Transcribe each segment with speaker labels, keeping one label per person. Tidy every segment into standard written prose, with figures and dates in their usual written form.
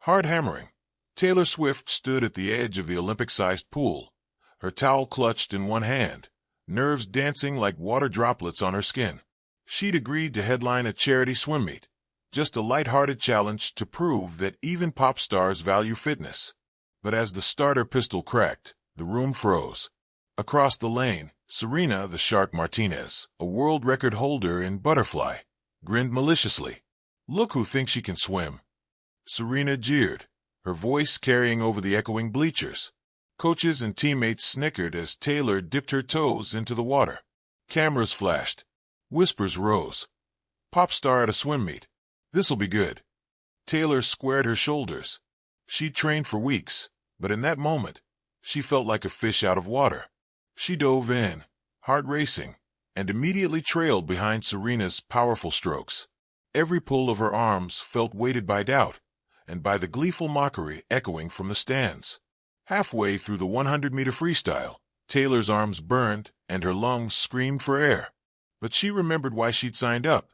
Speaker 1: Hard hammering. Taylor Swift stood at the edge of the Olympic-sized pool, her towel clutched in one hand, nerves dancing like water droplets on her skin. She'd agreed to headline a charity swim meet, just a light-hearted challenge to prove that even pop stars value fitness. But as the starter pistol cracked, the room froze. Across the lane, Serena the Shark Martinez, a world record holder in butterfly, grinned maliciously. "Look who thinks she can swim." Serena jeered, her voice carrying over the echoing bleachers. Coaches and teammates snickered as Taylor dipped her toes into the water. Cameras flashed. Whispers rose. "Pop star at a swim meet. This'll be good." Taylor squared her shoulders. She'd trained for weeks, but in that moment, she felt like a fish out of water. She dove in, heart racing, and immediately trailed behind Serena's powerful strokes. Every pull of her arms felt weighted by doubt, and by the gleeful mockery echoing from the stands. Halfway through the 100-meter freestyle, Taylor's arms burned and her lungs screamed for air. But she remembered why she'd signed up: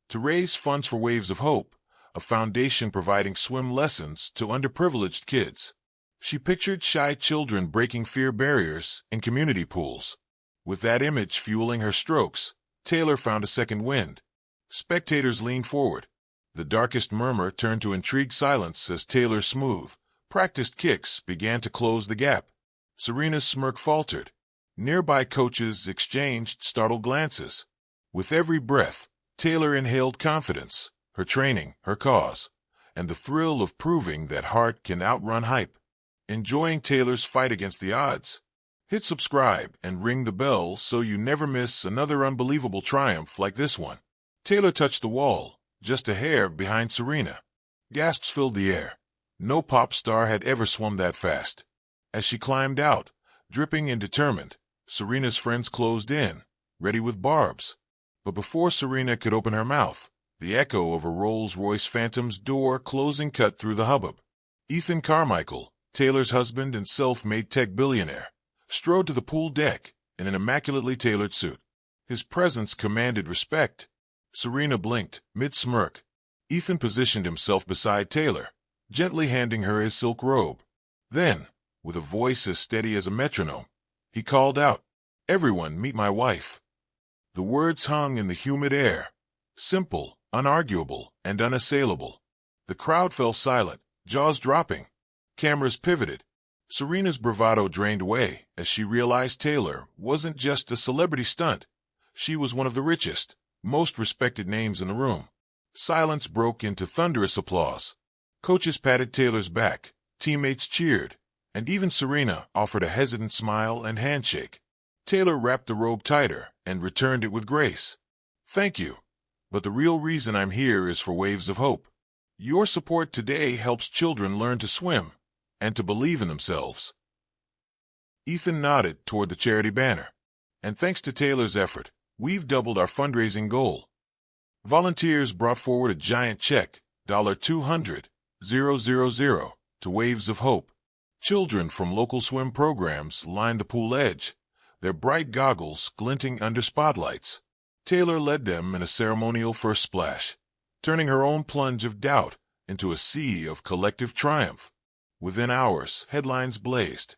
Speaker 1: to raise funds for Waves of Hope, a foundation providing swim lessons to underprivileged kids. She pictured shy children breaking fear barriers in community pools. With that image fueling her strokes, Taylor found a second wind. Spectators leaned forward. The darkest murmur turned to intrigued silence as Taylor's smooth, practiced kicks began to close the gap. Serena's smirk faltered. Nearby coaches exchanged startled glances. With every breath, Taylor inhaled confidence, her training, her cause, and the thrill of proving that heart can outrun hype. Enjoying Taylor's fight against the odds? Hit subscribe and ring the bell so you never miss another unbelievable triumph like this one. Taylor touched the wall, just a hair behind Serena. Gasps filled the air. No pop star had ever swum that fast. As she climbed out, dripping and determined, Serena's friends closed in, ready with barbs. But before Serena could open her mouth, the echo of a Rolls-Royce Phantom's door closing cut through the hubbub. Ethan Carmichael, Taylor's husband and self-made tech billionaire, strode to the pool deck in an immaculately tailored suit. His presence commanded respect. Serena blinked, mid-smirk. Ethan positioned himself beside Taylor, gently handing her his silk robe. Then, with a voice as steady as a metronome, he called out, "Everyone, meet my wife." The words hung in the humid air, simple, unarguable, and unassailable. The crowd fell silent, jaws dropping. Cameras pivoted. Serena's bravado drained away as she realized Taylor wasn't just a celebrity stunt. She was one of the richest, most respected names in the room. Silence broke into thunderous applause. Coaches patted Taylor's back, teammates cheered, and even Serena offered a hesitant smile and handshake. Taylor wrapped the robe tighter and returned it with grace. "Thank you. But the real reason I'm here is for Waves of Hope. Your support today helps children learn to swim and to believe in themselves." Ethan nodded toward the charity banner. "And thanks to Taylor's effort, we've doubled our fundraising goal." Volunteers brought forward a giant check, $200,000, to Waves of Hope. Children from local swim programs lined the pool edge, their bright goggles glinting under spotlights. Taylor led them in a ceremonial first splash, turning her own plunge of doubt into a sea of collective triumph. Within hours, headlines blazed.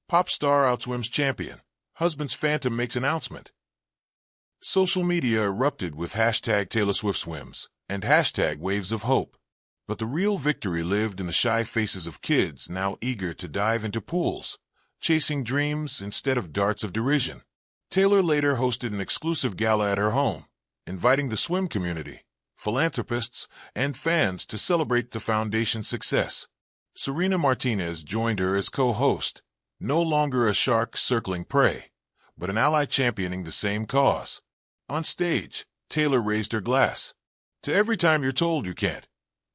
Speaker 1: Pop star outswims champion. Husband's Phantom makes announcement. Social media erupted with hashtag Taylor Swift swims and hashtag Waves of Hope. But the real victory lived in the shy faces of kids now eager to dive into pools, chasing dreams instead of darts of derision. Taylor later hosted an exclusive gala at her home, inviting the swim community, philanthropists, and fans to celebrate the foundation's success. Serena Martinez joined her as co-host, no longer a shark circling prey, but an ally championing the same cause. On stage, Taylor raised her glass. "To every time you're told you can't,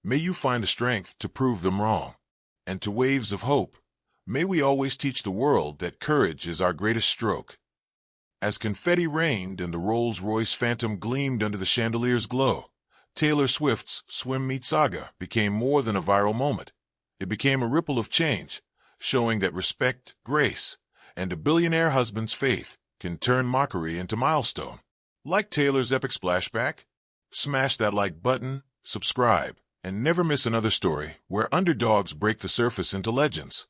Speaker 1: may you find the strength to prove them wrong. And to Waves of Hope, may we always teach the world that courage is our greatest stroke." As confetti rained and the Rolls-Royce Phantom gleamed under the chandelier's glow, Taylor Swift's swim meet saga became more than a viral moment. It became a ripple of change, showing that respect, grace, and a billionaire husband's faith can turn mockery into milestone. Like Taylor's epic splashback? Smash that like button, subscribe, and never miss another story where underdogs break the surface into legends.